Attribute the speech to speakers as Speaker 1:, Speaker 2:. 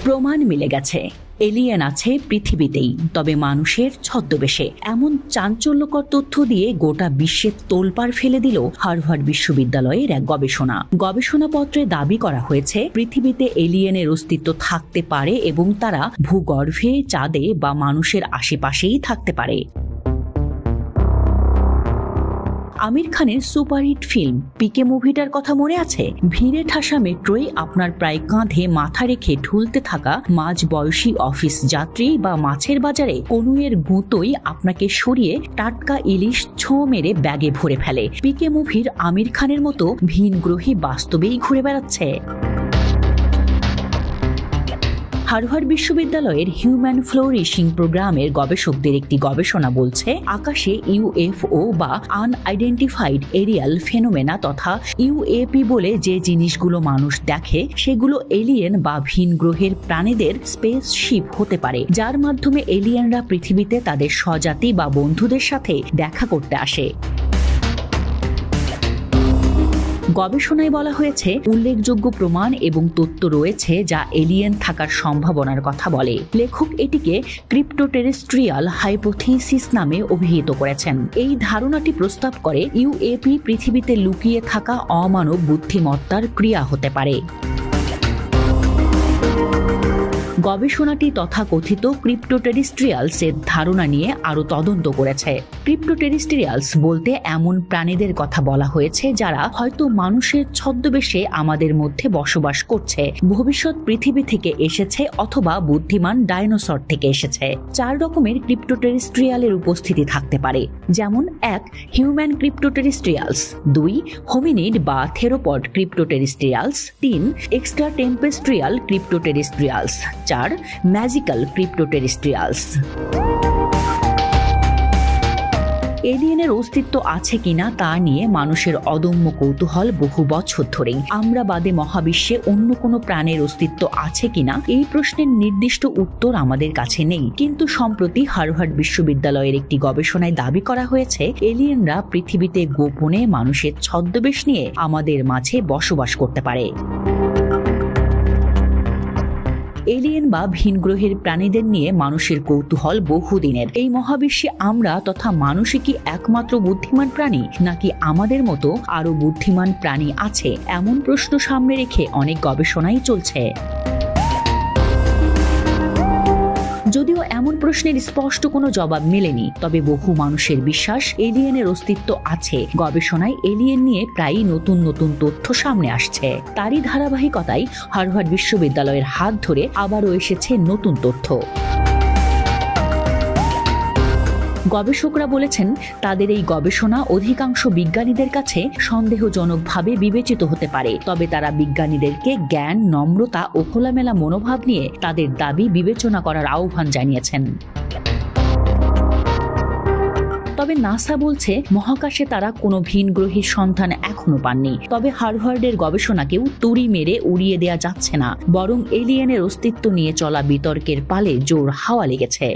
Speaker 1: প্রমাণ মিলে গেছে, এলিয়েন আছে পৃথিবীতেই, তবে মানুষের ছদ্মবেশে। এমন চাঞ্চল্যকর তথ্য দিয়ে গোটা বিশ্বে তোলপাড় ফেলে দিল হার্ভার্ড বিশ্ববিদ্যালয়ের এক গবেষণাপত্রে দাবি করা হয়েছে পৃথিবীতে এলিয়েনের অস্তিত্ব থাকতে পারে এবং তারা ভূগর্ভে, চাঁদে বা মানুষের আশেপাশেই থাকতে পারে। আমির খানের সুপারহিট ফিল্ম পিকে মুভিটার কথা মনে আছে? ভিড়ে ঠাসা মেট্রোয় আপনার প্রায় কাঁধে মাথা রেখে ঢুলতে থাকা মাঝবয়সী অফিস যাত্রী বা মাছের বাজারে কনুইয়ের গুঁতোই আপনাকে সরিয়ে টাটকা ইলিশ ছোঁ মেরে ব্যাগে ভরে ফেলে। পিকে মুভির আমির খানের মতো ভিনগ্রহী বাস্তবেই ঘুরে বেড়াচ্ছে। হার্ভার্ড বিশ্ববিদ্যালয়ের হিউম্যান ফ্লোরিশিং প্রোগ্রামের গবেষকদের একটি গবেষণা বলছে, আকাশে ইউএফও বা আনআইডেন্টিফাইড এরিয়াল ফেনোমেনা তথা ইউএপি বলে যে জিনিসগুলো মানুষ দেখে সেগুলো এলিয়েন বা ভিন গ্রহের প্রাণীদের স্পেসশিপ হতে পারে, যার মাধ্যমে এলিয়েনরা পৃথিবীতে তাদের স্বজাতি বা বন্ধুদের সাথে দেখা করতে আসে। গবেষণায় বলা হয়েছে উল্লেখযোগ্য প্রমাণ এবং তথ্য রয়েছে যা এলিয়েন থাকার সম্ভাবনার কথা বলে। লেখক এটিকে ক্রিপ্টোটেরেস্ট্রিয়াল হাইপোথিসিস নামে অভিহিত করেছেন। এই ধারণাটি প্রস্তাব করে ইউএপি পৃথিবীতে লুকিয়ে থাকা অমানব বুদ্ধিমত্তার ক্রিয়া হতে পারে। গবেষণাটি তথাকথিত ক্রিপ্টোটেরিস্ট্রিয়ালস এর ধারণা নিয়ে আরো তদন্ত করেছে। ক্রিপ্টোটেরিস্ট্রিয়ালস বলতে এমন প্রাণীদের কথা বলা হয়েছে যারা হয়তো মানুষের ছদ্মবেশে আমাদের মধ্যে বসবাস করছে, ভবিষ্যৎ পৃথিবী থেকে এসেছে অথবা বুদ্ধিমান ডাইনোসর থেকে এসেছে। 4 রকমের ক্রিপ্টোটেরিস্ট্রিয়ালের উপস্থিতি থাকতে পারে, যেমন 1 হিউম্যান ক্রিপ্টোটেরিস্ট্রিয়ালস, 2 হোমিনিড বা থেরোপড ক্রিপ্টোটেরিস্ট্রিয়ালস, 3 এক্সট্রা টেম্পেস্ট্রিয়াল ক্রিপ্টোটেরিস্ট্রিয়ালস, 4 ম্যাজিক্যাল ক্রিপ্টোটেরিস্ট্রিয়ালস। এলিয়েনের অস্তিত্ব আছে কিনা তা নিয়ে মানুষের অদম্য কৌতূহল বহু বছর ধরেই। আমরা বাদে মহাবিশ্বে অন্য কোনো প্রাণের অস্তিত্ব আছে কিনা এই প্রশ্নের নির্দিষ্ট উত্তর আমাদের কাছে নেই, কিন্তু সম্প্রতি হার্ভার্ড বিশ্ববিদ্যালয়ের একটি গবেষণায় দাবি করা হয়েছে এলিয়েনরা পৃথিবীতে গোপনে মানুষের ছদ্মবেশ নিয়ে আমাদের মাঝে বসবাস করতে পারে। এলিয়েন বা ভিন গ্রহের প্রাণীদের নিয়ে মানুষের কৌতূহল বহুদিনের। এই মহাবিশ্বে আমরা তথা মানুষই কি একমাত্র বুদ্ধিমান প্রাণী, নাকি আমাদের মতো আরো বুদ্ধিমান প্রাণী আছে? এমন প্রশ্ন সামনে রেখে অনেক গবেষণাই চলছে। যদিও এমন প্রশ্নের স্পষ্ট কোনো জবাব মেলেনি, তবে বহু মানুষের বিশ্বাস এলিয়েনের অস্তিত্ব আছে। গবেষণায় এলিয়েন নিয়ে প্রায়ই নতুন নতুন তথ্য সামনে আসছে। তারই ধারাবাহিকতায় হার্ভার্ড বিশ্ববিদ্যালয়ের হাত ধরে আবারও এসেছে নতুন তথ্য। গবেষকরা বলেছেন তাদের এই গবেষণা অধিকাংশ বিজ্ঞানীদের কাছে সন্দেহজনকভাবে বিবেচিত হতে পারে, তবে তারা বিজ্ঞানীদেরকে জ্ঞান, নম্রতা ও খোলামেলা মনোভাব নিয়ে তাদের দাবি বিবেচনা করার আহ্বান জানিয়েছেন। তবে নাসা বলছে মহাকাশে তারা কোনো ভিন গ্রহের সন্ধান এখনো পাননি। তবে হার্ভার্ডের গবেষণাকেও তুড়ি মেরে উড়িয়ে দেয়া যাচ্ছে না, বরং এলিয়েনের অস্তিত্ব নিয়ে চলা বিতর্কের পালে জোর হাওয়া লেগেছে।